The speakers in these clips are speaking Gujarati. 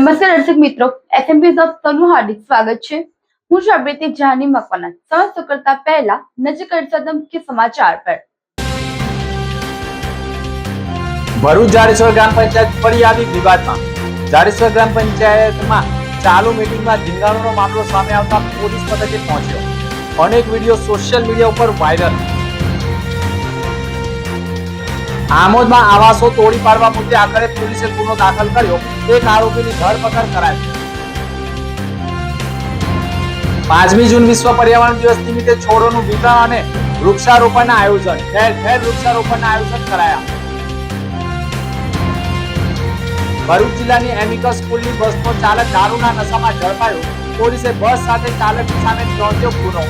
નમસ્કાર દર્શક મિત્રો, એસએમપી ન્યૂઝ આપનું હાર્દિક સ્વાગત છે। હું છું અબ્રિતિ જાની મકવાના। સમસ્ત કરતા પહેલા નજર કરીશું મુખ્ય સમાચાર પર। ભરૂચ જાડેશ્વર ગ્રામ પંચાયત ફરી આવી વિવાદમાં। જાડેશ્વર ગ્રામ પંચાયતમાં ચાલુ મીટિંગમાં ધીંગાણુનો મામલો સામે આવતા પોલીસ મથકે પહોંચ્યો। અનેક વિડીયો સોશિયલ મીડિયા ઉપર વાયરલ। આમોદમાં આવાસો તોડી પાડવા મુદ્દે આખરે પોલીસે ગુનો દાખલ કર્યો। એક આરોપીની ધરપકડ કરાઈ। 5મી જૂન વિશ્વ પર્યાવરણ દિવસ નિમિત્તે છોડોનું વિતરણ અને વૃક્ષારોપણના આયોજન। ઠેર ઠેર વૃક્ષારોપણના આયોજન કરાયા। ભરૂચ જિલ્લાની એમિકસ સ્કૂલની બસનો ચાલક દારૂના નશામાં ઝડપાયો। પોલીસે બસ સાથે ચાલકની સામે નોંધ્યો ગુનો।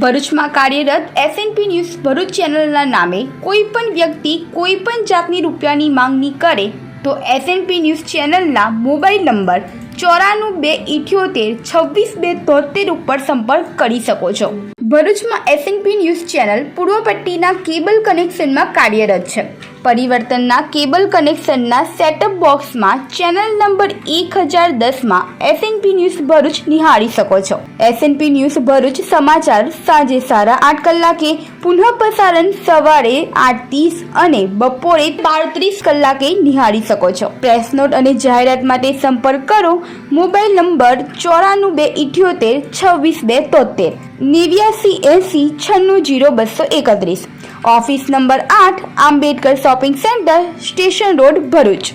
ભરૂચમાં કાર્યરત એસએનપી ન્યૂઝ ભરૂચ ચેનલના નામે કોઈ પણ વ્યક્તિ કોઈ પણ જાતની રૂપિયાની માંગણી કરે તો એસએનપી ન્યૂઝ ચેનલના મોબાઈલ નંબર 9428262273 ઉપર સંપર્ક કરી શકો છો। ભરૂચમાં એસએનપી ન્યૂઝ ચેનલ પૂર્વ પટ્ટીના કેબલ કનેક્શનમાં કાર્યરત છે। પરિવર્તનના કેબલ કનેક્શનના સેટઅપ બોક્સમાં ચેનલ નંબર 1010માં એસએનપી ન્યૂઝ ભરૂચ નિહાળી શકો છો। એસએનપી ન્યૂઝ ભરૂચ સમાચાર સાંજે 8:30 કલાકે, પુનઃ પ્રસારણ સવારે 8:30 અને બપોરે 12:30 કલાકે નિહાળી શકો છો। પ્રેસ નોટ અને જાહેરાત માટે સંપર્ક કરો mobile number 9478262273 8980960231। Office number 8 Ambedkar shopping centre station road Bharuch.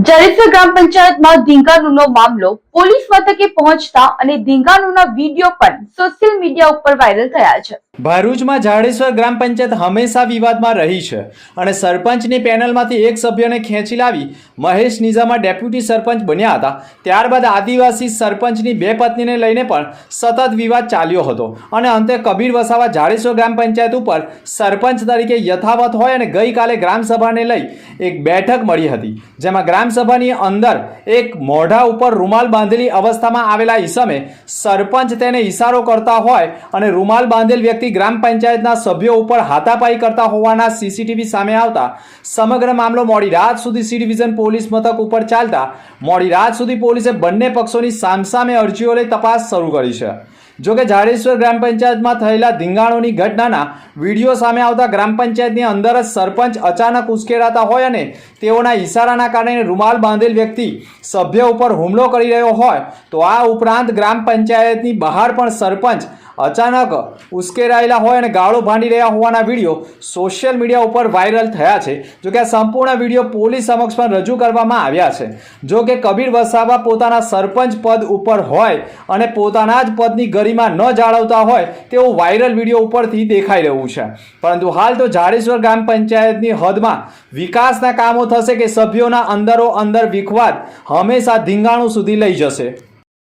Jadeshwar ગ્રામ પંચાયતમાં ધીંગાણુનો મામલો પોલીસ મથકે પહોંચતા અને ધીંગાણુના વિડીયો પણ સોશિયલ મીડિયા ઉપર વાયરલ થયા છે। ભરૂચમાં જાડેશ્વર ગ્રામ પંચાયત હંમેશા વિવાદમાં રહી છે અને સરપંચની પેનલમાંથી એક સભ્યને ખેંચી લાવી મહેશ નિઝામા ડેપ્યુટી સરપંચ બન્યા હતા। ત્યારબાદ આદિવાસી સરપંચની બે પત્નીને લઈને પણ સતત વિવાદ ચાલ્યો હતો અને અંતે કબીર વસાવા જાડેશ્વર ગ્રામ પંચાયત ઉપર સરપંચ તરીકે યથાવત હોય અને ગઈકાલે ગ્રામસભાને લઈ એક બેઠક મળી હતી, જેમાં ગ્રામસભાની અંદર એક મોઢા ઉપર રૂમાલ બાંધેલી અવસ્થામાં આવેલા ઈસમે સરપંચ તેને ઈશારો કરતા હોય અને રૂમાલ બાંધેલ વ્યક્તિ ગ્રામ પંચાયતના સભ્યો ઉપર હાથાપાઈ કરતા હોવાના સીસીટીવી સામે આવતા સમગ્ર મામલો મોડી રાત સુધી સી ડિવિઝન પોલીસ મથક ઉપર ચાલતા મોડી રાત સુધી પોલીસે બંને પક્ષોની સામસામે અરજીઓ લઈ તપાસ શરૂ કરી છે। જોકે જાડેશ્વર ગ્રામ પંચાયતમાં થયેલા ધીંગાણોની ઘટનાના વિડીયો સામે આવતા ગ્રામ પંચાયતની અંદર જ સરપંચ અચાનક ઉશ્કેરાતા હોય અને તેઓના ઈશારાના કારણે રૂમાલ બાંધેલ વ્યક્તિ સભ્ય ઉપર હુમલો કરી રહ્યો હોય તો આ ઉપરાંત ગ્રામ પંચાયતની બહાર પણ સરપંચ અચાનક ઉશ્કેરાયેલા હોય અને ગાળો ભાંડી રહ્યા હોવાના વિડીયો સોશિયલ મીડિયા ઉપર વાયરલ થયા છે। જોકે આ સંપૂર્ણ વિડીયો પોલીસ સમક્ષ પણ રજૂ કરવામાં આવ્યા છે। જોકે કબીર વસાવા પોતાના સરપંચ પદ ઉપર હોય અને પોતાના જ પદની ગરિમા ન જાળવતા હોય તેવું વાયરલ વિડીયો ઉપરથી દેખાઈ રહ્યું છે। પરંતુ હાલ તો જાડેશ્વર ગ્રામ પંચાયતની હદમાં વિકાસના કામો થશે કે સભ્યોના અંદરો અંદર વિખવાદ હંમેશા ધીંગાણું સુધી લઈ જશે।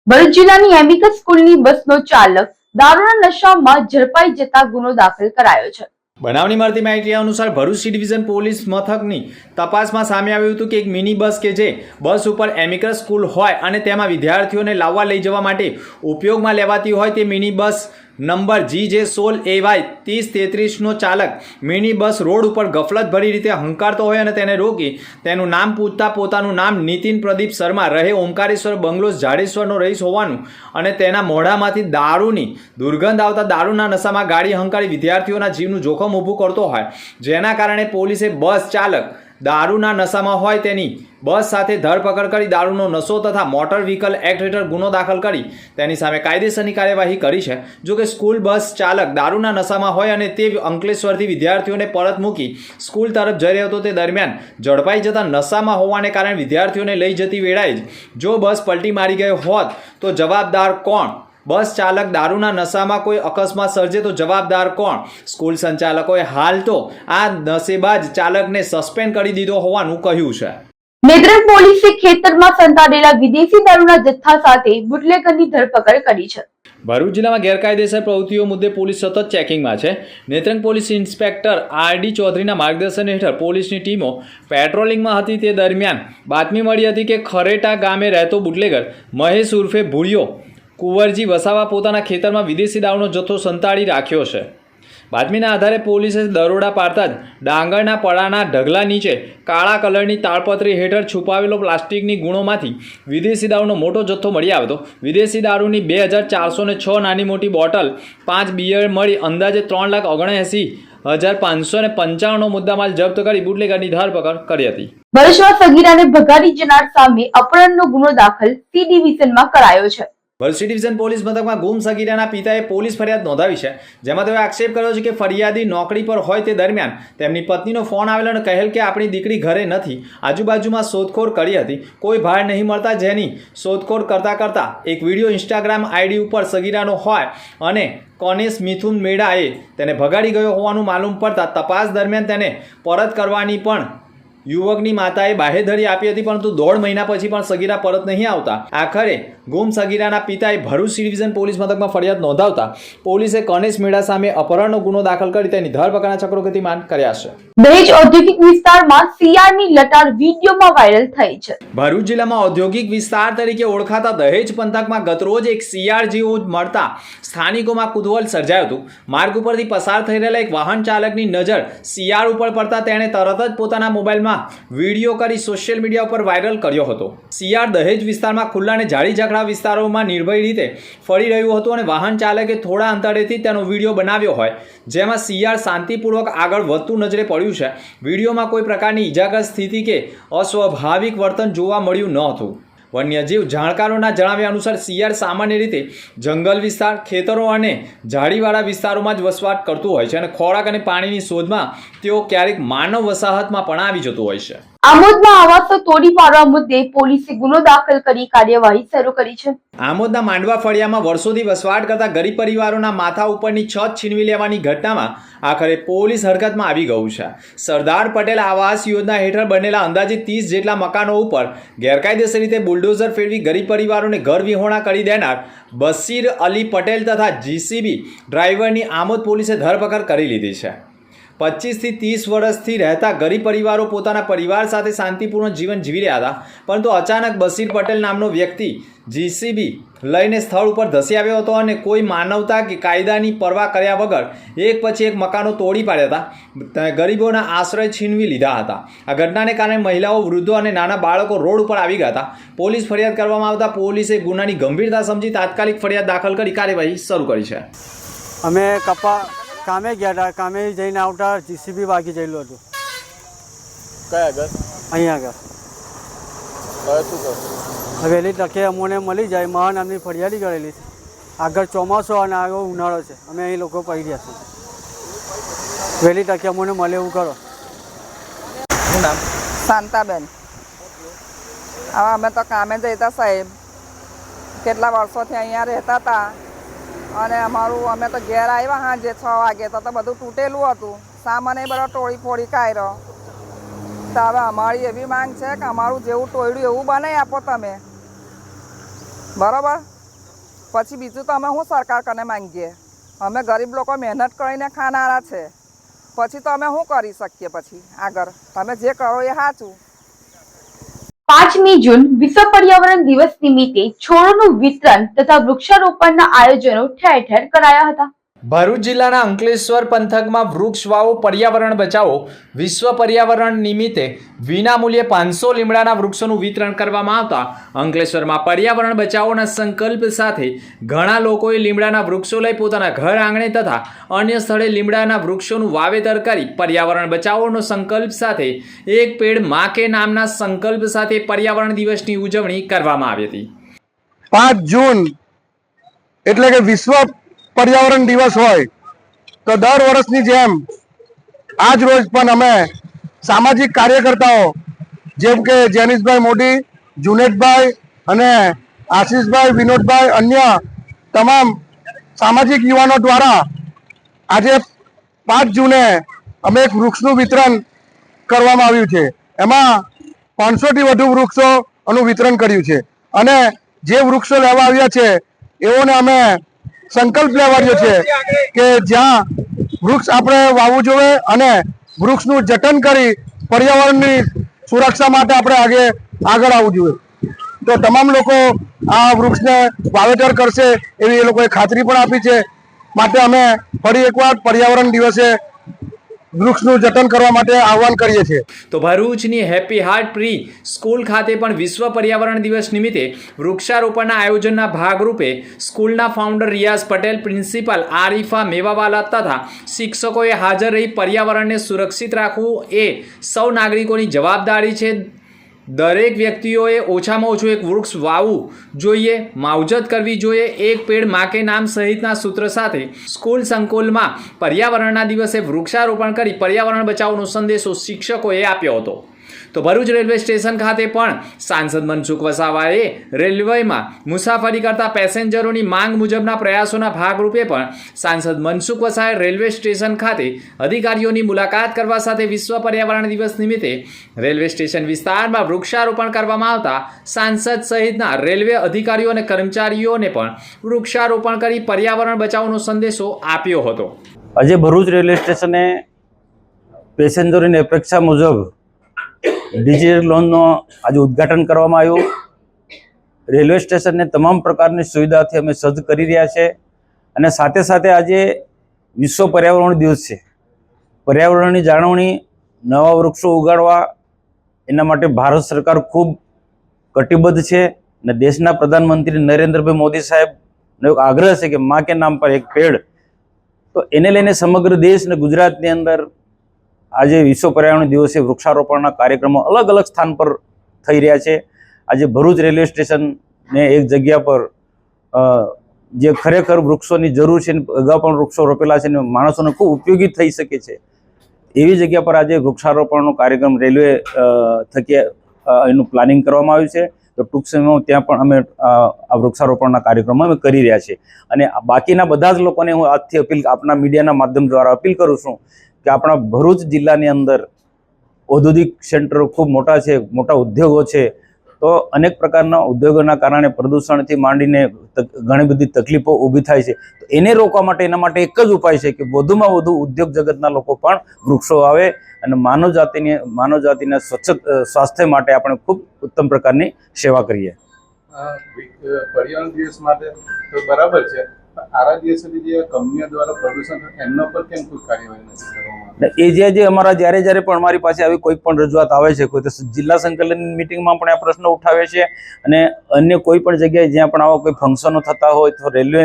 ભરૂચ જિલ્લાની એમિકસ સ્કૂલની બસનો ચાલક દારૂના નશામાં ઝડપાઈ જતા ગુનો દાખલ કરાયો છે। બનાવની મળતી માહિતી અનુસાર ભરૂચ સી ડિવિઝન પોલીસ મથકની તપાસમાં સામે આવ્યું હતું કે એક મિની બસ કે જે બસ ઉપર એમિકસ સ્કૂલ હોય અને તેમાં વિદ્યાર્થીઓને લાવવા લઈ જવા માટે ઉપયોગમાં લેવાતી હોય તે મિની બસ નંબર GJ16AY3033નો ચાલક મિની બસ રોડ ઉપર ગફલતભરી રીતે હંકારતો હોય અને તેને રોકી તેનું નામ પૂછતા પોતાનું નામ નીતિન પ્રદીપ શર્મા રહે ઓમકારેશ્વર બંગલોઝ જાડેશ્વરનો રહીશ હોવાનું અને તેના મોઢામાંથી દારૂની દુર્ગંધ આવતા દારૂના નશામાં ગાડી હંકારી વિદ્યાર્થીઓના જીવનું જોખમ ઊભું કરતો હોય, જેના કારણે પોલીસે બસ ચાલક દારૂના નશામાં હોય તેની બસ સાથે ધરપકડ કરી દારૂનો નશો તથા મોટર વ્હીકલ એક્ટ હેઠળ ગુનો દાખલ કરી તેની સામે કાયદેસરની કાર્યવાહી કરી છે। જો કે સ્કૂલ બસ ચાલક દારૂના નશામાં હોય અને તે અંકલેશ્વરથી વિદ્યાર્થીઓને પરત મૂકી સ્કૂલ તરફ જઈ રહ્યો હતો તે દરમિયાન ઝડપાઈ જતા નશામાં હોવાને કારણે વિદ્યાર્થીઓને લઈ જતી વેળાએ જ જો બસ પલટી મારી ગયો હોત તો જવાબદાર કોણ? બસ ચાલક દારૂના નશામાં કોઈ અકસ્માત સર્જે તો જવાબદાર કોણ? સ્કૂલ સંચાલકોએ હાલ તો આ નશેબાજ ચાલકને સસ્પેન્ડ કરી દીધો હોવાનું કહ્યું છે। નેત્રંગ પોલીસે ખેતરમાં સંતાડેલા વિદેશી દારૂના જથ્થા સાથે બુટલેગરની ધરપકડ કરી છે. ભરૂચ જિલ્લામાં ગેરકાયદેસર પ્રવૃત્તિઓ મુદ્દે પોલીસ સતત ચેકિંગમાં છે. Netrang police inspector R D. ચૌધરીના માર્ગદર્શન હેઠળ પોલીસની ટીમો પેટ્રોલિંગમાં હતી. તે દરમિયાન બાતમી મળી હતી કે ખરેટા ગામે રહેતો બુટલેગર મહેશ ઉર્ફે ભૂળિયો કુંવરજી વસાવા પોતાના ખેતરમાં વિદેશી દારૂનો જથ્થો સંતાડી રાખ્યો છે. બાતમીના આધારે પોલીસે દરોડા પાડતા જ ડાંગરના પડાના ઢગલા નીચે કાળા કલરની તાળપત્રી હેઠળ છુપાવેલો પ્લાસ્ટિકની ગુણોમાંથી વિદેશી દારૂનો મોટો જથ્થો મળી આવ્યો. વિદેશી દારૂની 2406 નાની મોટી બોટલ, 5 બિયર મળી અંદાજે 3,79,555નો મુદ્દામાલ જપ્ત કરી બુટલેગરની ધરપકડ કરી હતી. ભરૂચમાં સગીરાને ભગાડી જનાર સામે અપહરણનો ગુનો દાખલ સી ડિવિઝનમાં કરાયો છે. ભરૂચ ડિવિઝન પોલીસ મથકમાં ગુમ સગીરાના પિતાએ પોલીસ ફરિયાદ નોંધાવી છે, જેમાં તેઓએ આક્ષેપ કર્યો છે કે ફરિયાદી નોકરી પર હોય તે દરમિયાન તેમની પત્નીનો ફોન આવેલો અને કહેલ કે આપણી દીકરી ઘરે નથી. આજુબાજુમાં શોધખોળ કરી હતી, કોઈ ભાર નહીં મળતા જેની શોધખોળ કરતા એક વિડીયો ઇન્સ્ટાગ્રામ આઈડી ઉપર સગીરાનો હોય અને કોનેશ મિથુન મેડાએ તેને ભગાડી ગયો હોવાનું માલુમ પડતા તપાસ દરમિયાન તેને પરત કરવાની પણ યુવકની માતાએ બાહેધરી આપી હતી, પરંતુ 1.5 મહિના પછી પણ સગીરા પરત નહીં આવતા આખરે ગુમ સગીરાના પિતાએ ભરૂચ ડિવિઝન પોલીસ મથકમાં ફરિયાદ નોંધાવતા પોલીસે કોનેશ મેડા સામે અપહરણનો ગુનો દાખલ કરી તેની ધરપકડના ચક્રો ગતિમાન કર્યા છે. દહેજ ઔદ્યોગિક વિસ્તારમાં સીઆરની લટાર વિડીયોમાં વાયરલ થઈ છે. ભરૂચ જિલ્લામાં ઔદ્યોગિક વિસ્તાર તરીકે ઓળખાતા દહેજ પંથકમાં ગતરોજ એક સીઆર જેવો મળતા સ્થાનિકોમાં કુતૂહલ સર્જાયું હતું. માર્ગ ઉપરથી પસાર થઈ રહેલા એક વાહન ચાલકની નજર સીઆર ઉપર પડતા તેણે તરત જ પોતાના મોબાઈલમાં વિડીયો કરી સોશિયલ મીડિયા ઉપર વાયરલ કર્યો હતો. સીઆર દહેજ વિસ્તારમાં ખુલ્લા અને ઝાડી ઝાકડા વિસ્તારોમાં નિર્ભય રીતે ફરી રહ્યું હતું અને વાહન ચાલકે થોડા અંતરેથી તેનો વિડીયો બનાવ્યો હોય, જેમાં સીઆર શાંતિપૂર્વક આગળ વધતું નજરે પડ્યું છે. વિડીયોમાં કોઈ પ્રકારની ઈજાગ્રસ્ત સ્થિતિ કે અસ્વાભાવિક વર્તન જોવા મળ્યું ન હતું. વન્યજીવ જાણકારોના જણાવ્યા અનુસાર સીઆર સામાન્ય રીતે જંગલ વિસ્તાર, ખેતરો અને ઝાડીવાળા વિસ્તારોમાં જ વસવાટ કરતું હોય છે અને ખોરાક અને પાણીની શોધમાં તેઓ ક્યારેક માનવ વસાહતમાં પણ આવી જતું હોય છે. આમોદમાં આવાસો તોડી પાડવા મુદ્દે પોલીસે ગુનો દાખલ કરી કાર્યવાહી શરૂ કરી છે. આમોદના માંડવા ફળિયામાં વર્ષોથી વસવાટ કરતા ગરીબ પરિવારોના માથા ઉપરની છત છીનવી લેવાની ઘટનામાં આખરે પોલીસ હરકતમાં આવી ગયું છે. સરદાર પટેલ આવાસ યોજના હેઠળ બનેલા અંદાજિત 30 જેટલા મકાનો ઉપર ગેરકાયદેસર રીતે બુલડોઝર ફેરવી ગરીબ પરિવારોને ઘર વિહોણા કરી દેનાર બશીર અલી પટેલ તથા જીસીબી ડ્રાઈવરની આમોદ પોલીસે ધરપકડ કરી લીધી છે. 25 થી 30 વર્ષથી રહેતા ગરીબ પરિવારો પોતાના પરિવાર સાથે શાંતિપૂર્ણ જીવન જીવી રહ્યા હતા, પરંતુ અચાનક બશીર પટેલ નામનો વ્યક્તિ જીસીબી લઈને સ્થળ ઉપર ધસી આવ્યો હતો અને કોઈ માનવતા કે કાયદાની પરવા કર્યા વગર એક પછી એક મકાનો તોડી પાડ્યા હતા, ગરીબોના આશ્રય છીનવી લીધા હતા. આ ઘટનાને કારણે મહિલાઓ, વૃદ્ધો અને નાના બાળકો રોડ ઉપર આવી ગયા હતા. પોલીસ ફરિયાદ કરવામાં આવતા પોલીસે ગુનાની ગંભીરતા સમજી તાત્કાલિક ફરિયાદ દાખલ કરી કાર્યવાહી શરૂ કરી છે. અમે કામે ગયા હતા, કામે જઈને આવતા જીસીબી વાગી ગયેલું હતું. કયા ઘર? અહીંયા આગળ વહેલી તકે અમને મળી જાય મહા નામની ફરિયાદી કરેલી છે. આગળ ચોમાસો અને આગળ ઉનાળો છે, અમે અહીં લોકો પડી રહ્યા છીએ. વહેલી તકે અમને મળે એવું કરો. શું નામ? શાંતાબેન. હવે અમે તો કામે જતા સાહેબ, કેટલા વર્ષોથી અહીંયા રહેતા હતા અને અમે તો ઘેર આવ્યા સાંજે 6 વાગે તો બધું તૂટેલું હતું. સામાન એ બધો તોડી ફોડી કાઢ્યો. તો હવે અમારી એવી માંગ છે કે અમારું જેવું ટોયડું એવું બનાવી આપો તમે, બરાબર? પછી બીજું તો અમે શું સરકાર કને માંગીએ? અમે ગરીબ લોકો મહેનત કરીને ખાનારા છે, પછી તો અમે શું કરી શકીએ? પછી આગળ તમે જે કરો એ સાચું. 5મી જૂન વિશ્વ પર્યાવરણ દિવસ નિમિત્તે છોડોનું વિતરણ તથા વૃક્ષારોપણના આયોજનો ઠેર ઠેર કરાયા હતા. ભરૂચ જિલ્લાના અંકલેશ્વર પંથકમાં વૃક્ષ વાવો, પર્યાવરણ બચાવો વિશ્વ પર્યાવરણ નિમિત્તે વિનામૂલ્યે 500 લીમડાના વૃક્ષોનું વિતરણ કરવામાં આવતા અંકલેશ્વરમાં પર્યાવરણ બચાવોના સંકલ્પ સાથે ઘણા લોકોએ લીમડાના વૃક્ષો લઈ પોતાના ઘર આંગણે તથા અન્ય સ્થળે લીમડાના વૃક્ષોનું વાવેતર કરી પર્યાવરણ બચાવોનો સંકલ્પ સાથે એક પેડ માં કે નામના સંકલ્પ સાથે પર્યાવરણ દિવસની ઉજવણી કરવામાં આવી હતી. 5 જૂન એટલે કે વિશ્વ પર્યાવરણ દિવસ હોય તો દર વર્ષની જેમ આજ રોજ પણ અમે સામાજિક કાર્યકર્તાઓ જેમ કે જેનિશભાઈ મોદી, જુનેદભાઈ અને આશીષભાઈ, વિનોદભાઈ, અન્ય તમામ સામાજિક યુવાનો દ્વારા આજે 5 જૂને અમે એક વૃક્ષનું વિતરણ કરવામાં આવ્યું છે. એમાં 500થી વધુ વૃક્ષોનું વિતરણ કર્યું છે અને જે વૃક્ષો લેવા આવ્યા છે એઓને અમે સંકલ્પ લેવાડ્યો છે કે જ્યાં વૃક્ષ આપણે વાવવું જોઈએ અને વૃક્ષનું જતન કરી પર્યાવરણની સુરક્ષા માટે આપણે આગળ આવવું જોઈએ. તો તમામ લોકો આ વૃક્ષને વાવેતર કરશે એવી એ લોકોએ ખાતરી પણ આપી છે. માટે અમે ફરી એકવાર પર્યાવરણ દિવસે વૃક્ષનું જતન કરવા માટે આહવાન કરીએ છીએ. તો ભરૂચની હેપી હાર્ટ પ્રી સ્કૂલ ખાતે પણ વિશ્વ પર્યાવરણ દિવસ નિમિત્તે વૃક્ષારોપણના આયોજનના ભાગરૂપે સ્કૂલના ફાઉન્ડર રિયાઝ પટેલ, પ્રિન્સિપાલ આરિફા મેવાવાલા તથા શિક્ષકોએ હાજર રહી પર્યાવરણને સુરક્ષિત રાખવું એ સૌ નાગરિકોની જવાબદારી છે. દરેક વ્યક્તિઓએ ઓછામાં ઓછું એક વૃક્ષ વાવવું જોઈએ, માવજત કરવી જોઈએ. એક પેડ માં કે નામ સહિતના સૂત્ર સાથે સ્કૂલ સંકુલમાં પર્યાવરણના દિવસે વૃક્ષારોપણ કરી પર્યાવરણ બચાવવાનો સંદેશો શિક્ષકોએ આપ્યો હતો. તો ભરૂચ રેલવે સ્ટેશન ખાતે પણ સાંસદ મનસુખ વસાવાએ રેલવેમાં મુસાફરી કરતા પેસેન્જરોની માંગ મુજબના પ્રયાસોના ભાગરૂપે પણ સાંસદ મનસુખ વસાવાએ રેલવે સ્ટેશન ખાતે અધિકારીઓની મુલાકાત કરવા સાથે વિશ્વ પર્યાવરણ દિવસ નિમિત્તે રેલવે સ્ટેશન વિસ્તારમાં વૃક્ષારોપણ કરવામાં આવતા સાંસદ સહિતના રેલવે અધિકારીઓ અને કર્મચારીઓને પણ વૃક્ષારોપણ કરી પર્યાવરણ બચાવવાનો સંદેશો આપ્યો હતો. આજે ભરૂચ રેલવે સ્ટેશને પેસેન્જરોની અપેક્ષા મુજબ ડિજિટલ લોનનો આજે ઉદ્ઘાટન કરવામાં આવ્યું. રેલવે સ્ટેશનને તમામ પ્રકારની સુવિધાથી અમે સજ્જ કરી રહ્યા છે અને સાથે સાથે આજે વિશ્વ પર્યાવરણ દિવસ છે. પર્યાવરણની જાળવણી, નવા વૃક્ષો ઉગાડવા એના માટે ભારત સરકાર ખૂબ કટિબદ્ધ છે અને દેશના પ્રધાનમંત્રી નરેન્દ્રભાઈ મોદી સાહેબનો એક આગ્રહ છે કે માં કે નામ પર એક પેડ. તો એને લઈને સમગ્ર દેશ અને ગુજરાતની અંદર આજે વિશ્વ પર્યાવરણ દિવસે વૃક્ષારોપણના કાર્યક્રમો અલગ અલગ સ્થાન પર થઈ રહ્યા છે. આજે ભરૂચ રેલવે સ્ટેશનને એક જગ્યા પર જે ખરેખર વૃક્ષોની જરૂર છે, અગાઉ પણ વૃક્ષો રોપેલા છે અને માણસોને ખૂબ ઉપયોગી થઈ શકે છે એવી જગ્યા પર આજે વૃક્ષારોપણનો કાર્યક્રમ રેલવે થકી એનું પ્લાનિંગ કરવામાં આવ્યું છે. તો ટૂંક સમયમાં ત્યાં પણ અમે આ વૃક્ષારોપણના કાર્યક્રમો અમે કરી રહ્યા છીએ અને બાકીના બધા જ લોકોને હું આજથી આપના મીડિયાના માધ્યમ દ્વારા અપીલ કરું છું કે આપણા ભરૂચ જિલ્લાની અંદર ઔદ્યોગિક સેન્ટરો ખૂબ મોટા છે, મોટા ઉદ્યોગો છે. તો અનેક પ્રકારના ઉદ્યોગોના કારણે પ્રદૂષણથી માંડીને ઘણી બધી તકલીફો ઊભી થાય છે. તો એને રોકવા માટે એના માટે એક જ ઉપાય છે કે વધુમાં વધુ ઉદ્યોગ જગતના લોકો પણ વૃક્ષો આવે અને માનવ જાતિના સ્વાસ્થ્ય માટે આપણે ખૂબ ઉત્તમ પ્રકારની સેવા કરીએ. પર્યાવરણ દિવસ માટે તો બરાબર છે, આરા દિવસે જે કંપનીઓ દ્વારા પ્રદૂષણ એમના પર કેમ કોઈ કાર્યવાહી નથી કરવામાં? એ જે અમારા જ્યારે પણ અમારી પાસે આવી કોઈ પણ રજૂઆત આવે છે, કોઈ તો જિલ્લા સંકલન મિટિંગમાં પણ આ પ્રશ્ન ઉઠાવે છે અને અન્ય કોઈ પણ જગ્યાએ જ્યાં પણ આવા કોઈ ફંક્શનો થતા હોય તો રેલવે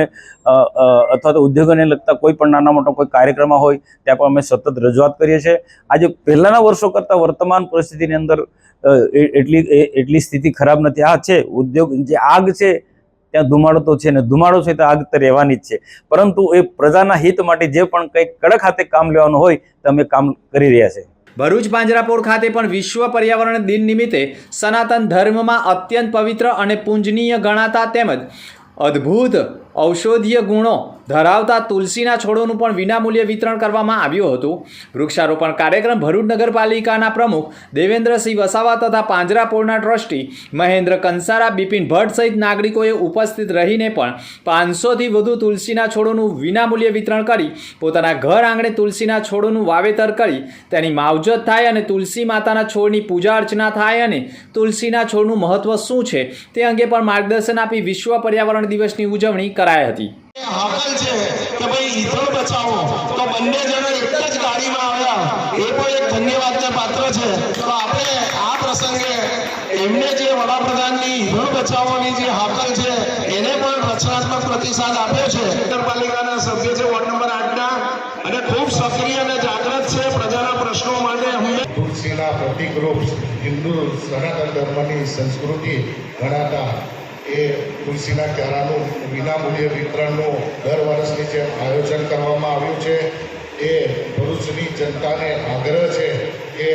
અથવા તો ઉદ્યોગોને લગતા કોઈ પણ નાના મોટા કોઈ કાર્યક્રમ હોય ત્યાં પણ અમે સતત રજૂઆત કરીએ છીએ. આજે પહેલાંના વર્ષો કરતાં વર્તમાન પરિસ્થિતિની અંદર એટલી સ્થિતિ ખરાબ નથી. આ છે ઉદ્યોગ, જે આગ છે ત્યાં ધુમાડો તો છે ને ધુમાડો છે તો આગ તો રહેવાની જ છે, પરંતુ એ પ્રજાના હિત માટે જે પણ કંઈક કડક હાથે કામ લેવાનું હોય તો અમે કામ કરી રહ્યા છે. ભરૂચ પાંજરાપોળ ખાતે પણ વિશ્વ પર્યાવરણ દિન નિમિત્તે સનાતન ધર્મમાં અત્યંત પવિત્ર અને પૂજનીય ગણાતા તેમજ અદ્ભુત ઔષધીય ગુણો ધરાવતા તુલસીના છોડોનું પણ વિનામૂલ્યે વિતરણ કરવામાં આવ્યું હતું. વૃક્ષારોપણ કાર્યક્રમ ભરૂચ નગરપાલિકાના પ્રમુખ દેવેન્દ્રસિંહ વસાવા તથા પાંજરાપોળના ટ્રસ્ટી મહેન્દ્ર કંસારા, બિપિન ભટ્ટ સહિત નાગરિકોએ ઉપસ્થિત રહીને પણ 500થી વધુ તુલસીના છોડોનું વિનામૂલ્યે વિતરણ કરી પોતાના ઘર આંગણે તુલસીના છોડોનું વાવેતર કરી તેની માવજત થાય અને તુલસી માતાના છોડની પૂજા અર્ચના થાય અને તુલસીના છોડનું મહત્વ શું છે તે અંગે પણ માર્ગદર્શન આપી વિશ્વ પર્યાવરણ દિવસની ઉજવણી કરાઈ હતી. હાકલ છે કે ભાઈ ઈંધણ બચાવો, તો બંને જણા એક જ ગાડીમાં આવ્યા, એ પણ એક ધન્યવાદને પાત્ર છે. તો આપણે આ પ્રસંગે એમને જે વડાપ્રધાનની ઈંધણ બચાવવાની જે હાકલ છે એને પણ રચનાત્મક પ્રતિસાદ આપ્યો છે. નગરપાલિકાના સભ્ય છે વોર્ડ નંબર 8ના અને ખૂબ સક્રિય અને જાગૃત છે પ્રજાના પ્રશ્નો માટે. તુલસીના પ્રતિકરૂપ હિન્દુ સનાતન ધર્મની સંસ્કૃતિ ગણાતા એ તુલસીના ક્યારાનું વિનામૂલ્ય વિતરણનું દર વર્ષની જેમ આયોજન કરવામાં આવ્યું છે. એ ભરૂચની જનતાને આગ્રહ છે કે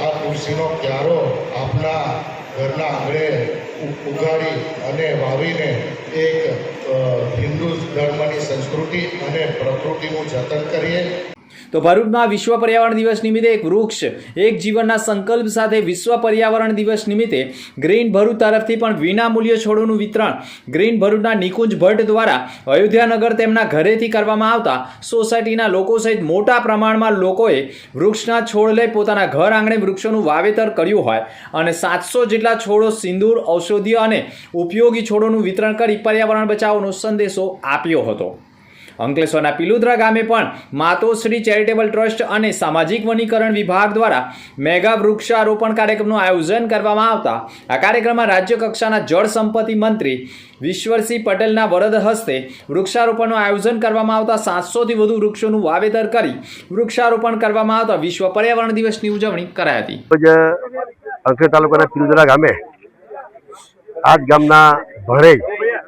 આ તુલસીનો ક્યારો આપના ઘરના આંગણે ઉગાડી અને વાવીને એક હિન્દુ ધર્મની સંસ્કૃતિ અને પ્રકૃતિનું જતન કરીએ. તો ભરૂચમાં વિશ્વ પર્યાવરણ દિવસ નિમિત્તે એક વૃક્ષ એક જીવનના સંકલ્પ સાથે વિશ્વ પર્યાવરણ દિવસ નિમિત્તે ગ્રીન ભરૂચ તરફથી પણ વિનામૂલ્ય છોડોનું વિતરણ ગ્રીન ભરૂચના નિકુંજ ભટ્ટ દ્વારા અયોધ્યાનગર તેમના ઘરેથી કરવામાં આવતા સોસાયટીના લોકો સહિત મોટા પ્રમાણમાં લોકોએ વૃક્ષના છોડ લઈ પોતાના ઘર આંગણે વૃક્ષોનું વાવેતર કર્યું હોય અને 700 જેટલા છોડો સિંદૂર ઔષધીય અને ઉપયોગી છોડોનું વિતરણ કરી પર્યાવરણ બચાવવાનો સંદેશો આપ્યો હતો. અંકલેશ્વરના પિલુદ્રા ગામે પણ માતોશ્રી ચેરિટેબલ ટ્રસ્ટ અને સામાજિક વનીકરણ વિભાગ દ્વારા મેગા વૃક્ષારોપણ કાર્યક્રમનું આયોજન કરવામાં આવતા આ કાર્યક્રમમાં રાજ્ય કક્ષાના જળ સંપત્તિ મંત્રી વિશ્વરસિંહ પટેલના વરદ હસ્તે વૃક્ષારોપણનું આયોજન કરવામાં આવતા 700થી વધુ વૃક્ષોનું વાવેતર કરી વૃક્ષારોપણ કરવામાં આવતા વિશ્વ પર્યાવરણ દિવસની ઉજવણી કરાઈ હતી. અંકલેશ્વર તાલુકાના પિલુદ્રા ગામે આ ગામના ભરેજ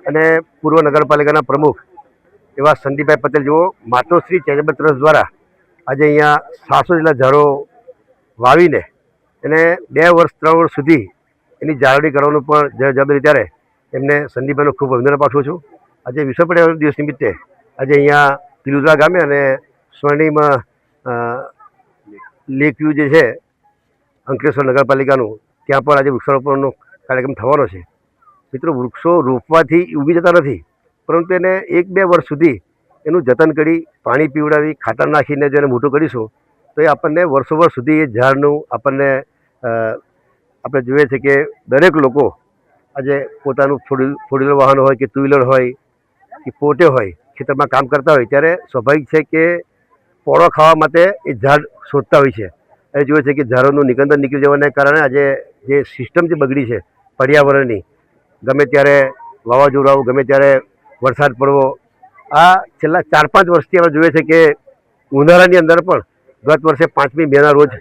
અને પૂર્વ નગરપાલિકાના પ્રમુખ એવા સંદીપભાઈ પટેલ જેઓ માતોશ્રી ચેરિટેબલ ટ્રસ્ટ દ્વારા આજે અહીંયા 700 જેટલા ઝાડો વાવીને એને 2 વર્ષ 3 વર્ષ સુધી એની જાળવણી કરવાનું પણ જવાબદારી ત્યારે એમને સંદીપભાઈનો ખૂબ અભિનંદન પાઠવું છું. આજે વિશ્વ પર્યાવરણ દિવસ નિમિત્તે આજે અહીંયા પિલુદ્રા ગામે અને સ્વર્ણિમ લેક વ્યૂ જે છે અંકલેશ્વર નગરપાલિકાનું ત્યાં પણ આજે વૃક્ષારોપણનો કાર્યક્રમ થવાનો છે. મિત્રો, વૃક્ષો રોપવાથી ઉગી જતા નથી, પરંતુ એને 1-2 વર્ષ સુધી એનું જતન કરી પાણી પીવડાવી ખાતર નાખીને જો એને મોટું કરીશું તો એ આપણને વર્ષો વર્ષ સુધી એ ઝાડનું આપણે જોઈએ છે કે દરેક લોકો આજે પોતાનું ફોર વ્હીલર વાહન હોય કે 2 વ્હીલર હોય કે પોતે હોય ખેતરમાં કામ કરતા હોય ત્યારે સ્વાભાવિક છે કે પોળો ખાવા માટે એ ઝાડ શોધતા હોય છે. એ જોઈએ છે કે ઝાડોનું નિકંદન નીકળી જવાને કારણે આજે જે સિસ્ટમ જે બગડી છે પર્યાવરણની, ગમે ત્યારે વાવાઝોડું આવું, ગમે ત્યારે વરસાદ પડવો, આ છેલ્લા 4-5 વર્ષથી અમે જોઈએ છે કે ઉનાળાની અંદર પણ ગત વર્ષે 5મી મેના રોજ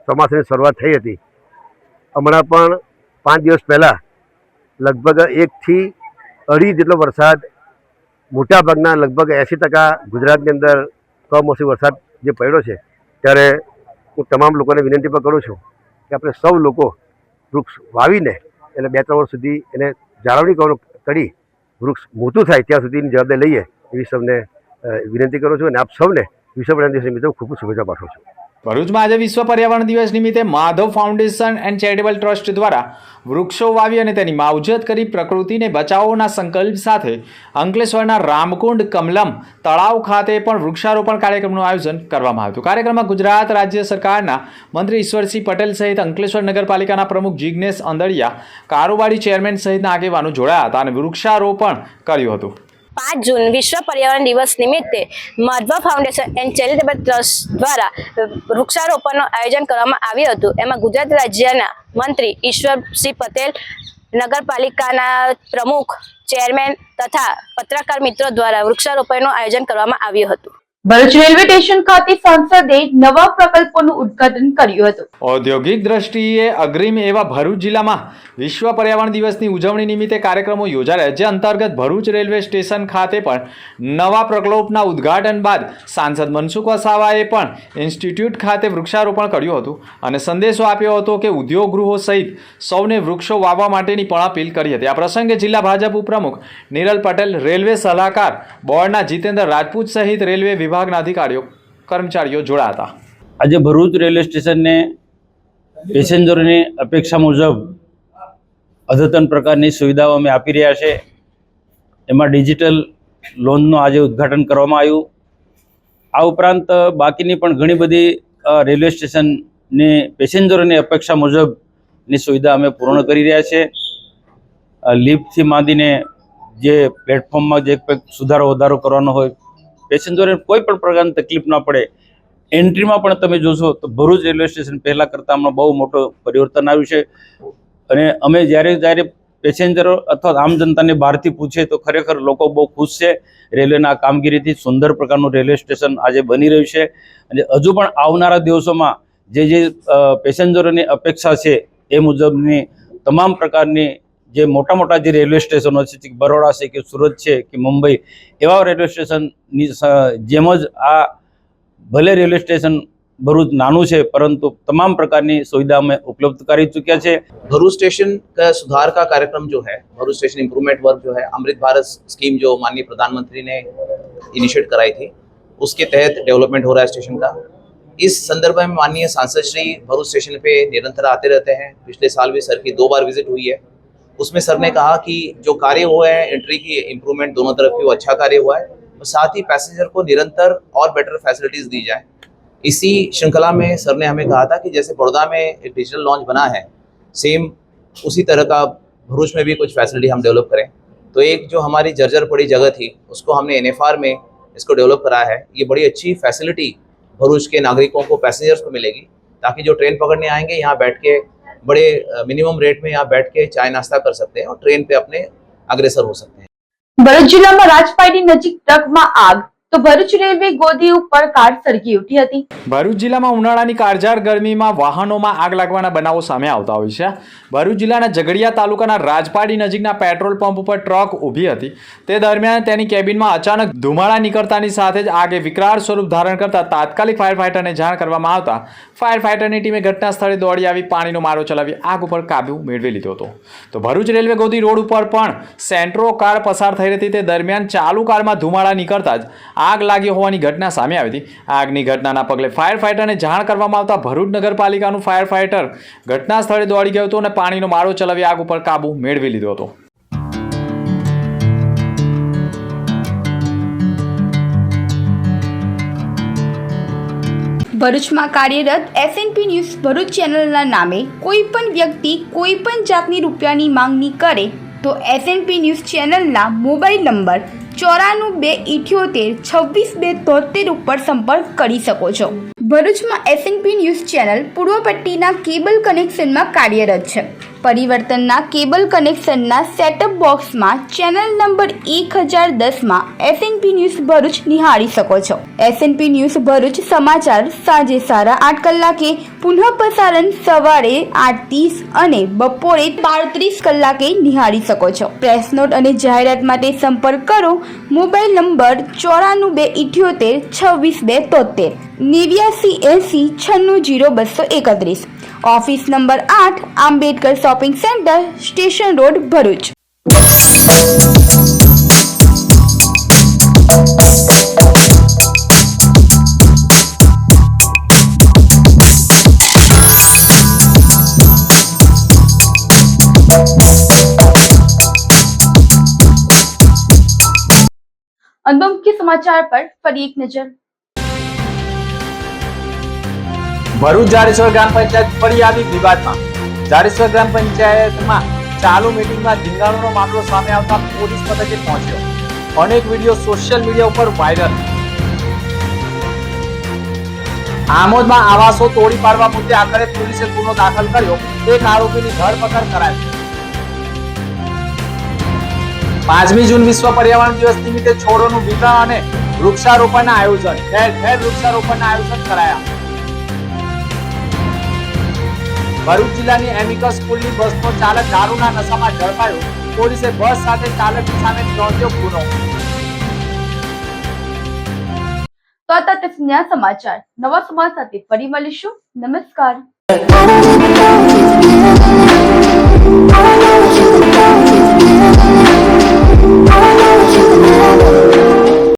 ચોમાસાની શરૂઆત થઈ હતી. હમણાં પણ 5 દિવસ પહેલાં લગભગ 1 થી 2.5 જેટલો વરસાદ મોટાભાગના લગભગ 80% ગુજરાતની અંદર કમોસમી વરસાદ જે પડ્યો છે. ત્યારે હું તમામ લોકોને વિનંતી પણ કરું છું કે આપણે સૌ લોકો વૃક્ષ વાવીને એને 2-3 વર્ષ સુધી એને જાળવણી કરી વૃક્ષ મોટું થાય ત્યાં સુધીની જવાબદારી લઈએ એવી સૌને વિનંતી કરું છું અને આપ સૌને વિશ્વ પર્યાવરણ દિવસ નિમિત્તે ખૂબ શુભેચ્છા પાઠવું છું. ભરૂચમાં આજે વિશ્વ પર્યાવરણ દિવસ નિમિત્તે Madhav foundation and charitable trust દ્વારા વૃક્ષો વાવી અને તેની માવજત કરી પ્રકૃતિને બચાવોના સંકલ્પ સાથે અંકલેશ્વરના રામકુંડ કમલમ તળાવ ખાતે પણ વૃક્ષારોપણ કાર્યક્રમનું આયોજન કરવામાં આવ્યું. કાર્યક્રમમાં ગુજરાત રાજ્ય સરકારના મંત્રી ઈશ્વરસિંહ પટેલ સહિત અંકલેશ્વર નગરપાલિકાના પ્રમુખ જિજ્ઞેશ અંદડિયા, કારોબારી ચેરમેન સહિતના આગેવાનો જોડાયા હતા અને વૃક્ષારોપણ કર્યું હતું. 5 જૂન વિશ્વ પર્યાવરણ દિવસ નિમિત્તે Madhav foundation and charitable trust દ્વારા વૃક્ષારોપણનું આયોજન કરવામાં આવ્યું હતું. એમાં ગુજરાત રાજ્યના મંત્રી ઈશ્વરસિંહ પટેલ, નગરપાલિકાના પ્રમુખ, ચેરમેન તથા પત્રકાર મિત્રો દ્વારા વૃક્ષારોપણનું આયોજન કરવામાં આવ્યું હતું. ભરૂચ રેલવે સ્ટેશન ખાતે સાંસદે નવા પ્રકલ્પોનું ઉદ્ઘાટન કર્યું હતું. ઔદ્યોગિક દ્રષ્ટિએ અગ્રીમ એવા ભરૂચ જિલ્લામાં વિશ્વ પર્યાવરણ દિવસની ઉજવણી નિમિત્તે કાર્યક્રમો યોજાયા, જે અંતર્ગત ભરૂચ રેલવે સ્ટેશન ખાતે પણ નવા પ્રકલ્પના ઉદ્ઘાટન બાદ સાંસદ મનસુખ વસાવાએ પણ ઇન્સ્ટિટ્યૂટ ખાતે વૃક્ષારોપણ કર્યું હતું અને સંદેશો આપ્યો હતો કે ઉદ્યોગ ગૃહો સહિત સૌને વૃક્ષો વાવવા માટેની પણ અપીલ કરી હતી. આ પ્રસંગે જિલ્લા ભાજપ ઉપપ્રમુખ નિરલ પટેલ, રેલવે સલાહકાર બોર્ડના જીતેન્દ્ર રાજપૂત સહિત રેલવે વિભાગના અધિકારીઓ કર્મચારીઓ જોડાયા હતા. આજે ભરૂચ રેલવે સ્ટેશનને પેસેન્જરોની અપેક્ષા મુજબ અદ્યતન પ્રકારની સુવિધાઓ અમે આપી રહ્યા છે. એમાં ડિજિટલ લોનનું આજે ઉદ્ઘાટન કરવામાં આવ્યું. આ ઉપરાંત બાકીની પણ ઘણી બધી રેલવે સ્ટેશનની પેસેન્જરોની અપેક્ષા મુજબની સુવિધા અમે પૂર્ણ કરી રહ્યા છીએ. લિફ્ટથી માંડીને જે પ્લેટફોર્મમાં જે સુધારો વધારો કરવાનો હોય, પેસેન્જરોને કોઈ પણ પ્રકારની તકલીફ ના પડે, એન્ટ્રીમાં પણ તમે જોશો તો ભરૂચ રેલવે સ્ટેશન પહેલાં કરતાં હમણાં બહુ મોટું પરિવર્તન આવ્યું છે. અને અમે જ્યારે પેસેન્જરો અથવા આમ જનતાને બહારથી પૂછીએ તો ખરેખર લોકો બહુ ખુશ છે રેલવેના આ કામગીરીથી. સુંદર પ્રકારનું રેલવે સ્ટેશન આજે બની રહ્યું છે અને હજુ પણ આવનારા દિવસોમાં જે પેસેન્જરોની અપેક્ષા છે એ મુજબની તમામ પ્રકારની જે મોટા મોટા જે રેલવે સ્ટેશનો છે, બરોડા છે કે સુરત છે કે મુંબઈ, એવા રેલવે સ્ટેશનની જેમ જ આ ભલે રેલવે સ્ટેશન भरूच नानू है परंतु तमाम प्रकार की सुविधा में उपलब्ध कर चुका है। भरूच स्टेशन का सुधार का कार्यक्रम जो है, भरूच स्टेशन इम्प्रूवमेंट वर्क जो है, अमृत भारत स्कीम जो माननीय प्रधानमंत्री ने इनिशिएट कराई थी, उसके तहत डेवलपमेंट हो रहा है स्टेशन का। इस संदर्भ में माननीय सांसद श्री भरूच स्टेशन पे निरंतर आते रहते हैं। पिछले साल भी सर की 2 बार विजिट हुई है। उसमें सर ने कहा कि जो कार्य हुआ है एंट्री की इम्प्रूवमेंट दोनों तरफ की, वो अच्छा कार्य हुआ है और साथ ही पैसेंजर को निरंतर और बेटर फैसिलिटीज़ दी जाए। इसी श्रृंखला में सर ने हमें कहा था कि जैसे बड़ौदा में एक डिजिटल लॉन्च बना है, सेम उसी तरह का भरूच में भी कुछ फैसिलिटी हम डेवलप करें। तो एक जो हमारी जर्जर पड़ी जगह थी उसको हमने NFR में इसको डेवलप कराया है। ये बड़ी अच्छी फैसिलिटी भरूच के नागरिकों को, पैसेंजर्स को मिलेगी, ताकि जो ट्रेन पकड़ने आएंगे यहाँ बैठ के बड़े मिनिमम रेट में यहाँ बैठ के चाय नाश्ता कर सकते हैं और ट्रेन पे अपने अग्रसर हो सकते हैं। ભરૂચ જિલ્લામાં રાજપાઈની નજીક ટ્રકમાં આગ તો ભરૂચ રેલવે ગોદી ઉપર કાર સળગી ઉઠી હતી। ભરૂચ જિલ્લામાં ઉનાળાની કાળઝાળ ગરમીમાં વાહનોમાં આગ લાગવાના બનાવો સામે આવતા હોય છે। ભરૂચ જિલ્લાના ઝઘડિયા તાલુકાના રાજપાડી નજીકના પેટ્રોલ પંપ ઉપર ટ્રક ઊભી હતી। તે દરમિયાન તેની કેબિનમાં અચાનક ધુમાડા નીકળતાની સાથે જ આગે વિકરાળ સ્વરૂપ ધારણ કરતા તાત્કાલિક ફાયર ફાઇટરને જાણ કરવામાં આવતા ફાયર ફાઇટરની ટીમે ઘટના સ્થળે દોડી આવી પાણીનો મારો ચલાવી આગ ઉપર કાબુ મેળવી લીધો હતો। તો ભરૂચ રેલવે ગોદી રોડ ઉપર પણ સેન્ટ્રો કાર પસાર થઈ રહી હતી। તે દરમિયાન ચાલુ કારમાં ધુમાડા નીકળતા જ આગ લાગી હોવાની ઘટના સામે આવી હતી। આગની ઘટનાના પગલે ફાયર ફાઇટરને જાણ કરવામાં આવતા ભરૂચ નગરપાલિકાનું ફાયર ફાઇટર ઘટના સ્થળે દોડી ગયું હતું અને પાણીનો મારો ચલાવી આગ ઉપર કાબુ મેળવી લીધો હતો। ભરૂચમાં કાર્યરત SNP ન્યૂઝ ભરૂચ ચેનલના નામે કોઈ પણ વ્યક્તિ કોઈ પણ જાતની રૂપિયાની માંગણી કરે તો SNP ન્યૂઝ ચેનલના મોબાઈલ નંબર 9428762273 ઉપર સંપર્ક કરી શકો છો। ભરૂચમાં SNP ન્યૂઝ ચેનલ પૂર્વ પટ્ટીના કેબલ કનેક્શનમાં કાર્યરત છે। પરિવર્તનના કેબલ કનેક્શનના સેટઅપ બોક્સમાં ચેનલ નંબર 1010માં SNP ન્યૂઝ ભરૂચ નિહાળી શકો છો। SNP ન્યૂઝ ભરૂચ સમાચાર સાંજે 8:30 કલાકે, પુનઃ પ્રસારણ સવારે 8:30 અને બપોરે 12:30 કલાકે નિહાળી શકો છો। પ્રેસ નોટ અને જાહેરાત માટે સંપર્ક કરો mobile number 9478762273 8980960231। Office number 8 Ambedkar shopping centre, station road, Bharuch. अंदर मुख्य समाचार पर फरी एक नजर। ભરૂચ જાડેશ્વર ગ્રામ પંચાયત ફરી આવી વિવાદમાં। જાડેશ્વર ગ્રામ પંચાયતમાં ચાલુ મીટિંગમાં ધીંગાણુનો મામલો સામે આવતા પોલીસ મથકે પહોંચ્યો। અનેક વિડીયો સોશિયલ મીડિયા ઉપર વાયરલ। આમોદમાં આવાસો તોડી પાડવા મુદ્દે આખરે પોલીસે ગુનો દાખલ કર્યો। એક આરોપીની ધરપકડ કરાઈ। 5મી જૂન વિશ્વ પર્યાવરણ દિવસ નિમિત્તે છોડોનું વિતરણ અને વૃક્ષારોપણના આયોજન। ઠેર ઠેર વૃક્ષારોપણના આયોજન કરાયા। ભરૂચ જિલ્લાની એમિકસ સ્કૂલની બસનો ચાલક દારૂના નશામાં ઝડપાયો। પોલીસે બસ સાથે ચાલકની સામે નોંધ્યો ગુનો। તો આ હતા સમાચાર। નવા સમાચાર સાથે ફરી મળીશું। નમસ્કાર।